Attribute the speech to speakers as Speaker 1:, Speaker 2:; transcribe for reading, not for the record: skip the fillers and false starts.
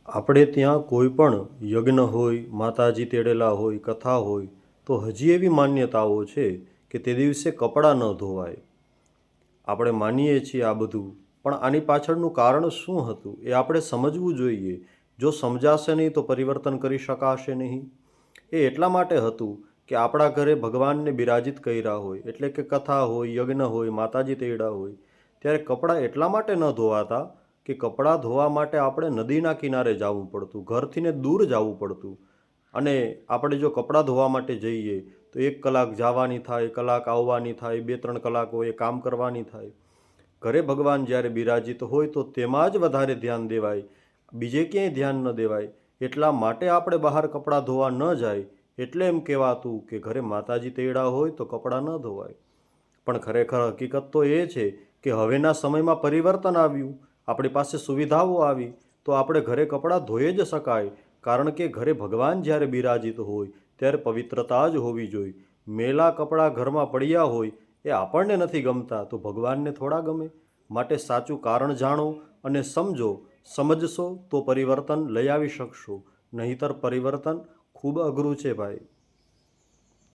Speaker 1: આપણે ત્યાં કોઈ પણ યજ્ઞ હોય, માતાજી તેડેલા હોય, કથા હોય તો હજી એવી માન્યતાઓ છે કે તે દિવસે કપડાં ન ધોવાય. આપણે માનીએ છીએ આ બધું, પણ આની પાછળનું કારણ શું હતું એ આપણે સમજવું જોઈએ. જો સમજાશે નહીં તો પરિવર્તન કરી શકાશે નહીં. એ એટલા માટે હતું કે આપણા ઘરે ભગવાનને બિરાજિત કર્યા હોય, એટલે કે કથા હોય, યજ્ઞ હોય, માતાજી તેડા હોય, ત્યારે કપડાં એટલા માટે ન ધોવાતા કે કપડાં ધોવા માટે આપણે નદીના કિનારે જવું પડતું, ઘરથી ને દૂર જવું પડતું. અને આપણે જો કપડાં ધોવા માટે જઈએ તો 1 કલાક જવાની થાય, કલાક આવવાની થાય, 2-3 કલાકો એ કામ કરવાની થાય. ઘરે ભગવાન જ્યારે બિરાજિત હોય તો તેમાં જ વધારે ધ્યાન દેવાય, બીજે ક્યાંય ધ્યાન ન દેવાય. એટલા માટે આપણે બહાર કપડાં ધોવા ન જાય. એટલે એમ કહેવાતું કે ઘરે માતાજી તેડા હોય તો કપડાં ન ધોવાય. પણ ખરેખર હકીકત તો એ છે કે હવેના સમયમાં પરિવર્તન આવ્યું, આપણી પાસે સુવિધાઓ આવી, તો આપણે ઘરે કપડાં ધોઈ જ શકાય. કારણ કે ઘરે ભગવાન જ્યારે બિરાજિત હોય ત્યારે પવિત્રતા જ હોવી જોઈએ. મેલા કપડાં ઘરમાં પડ્યા હોય એ આપણને નથી ગમતા તો ભગવાનને થોડા ગમે. માટે સાચું કારણ જાણો અને સમજો. સમજશો તો પરિવર્તન લઈ આવી શકશો, નહીંતર પરિવર્તન ખૂબ અઘરું છે ભાઈ.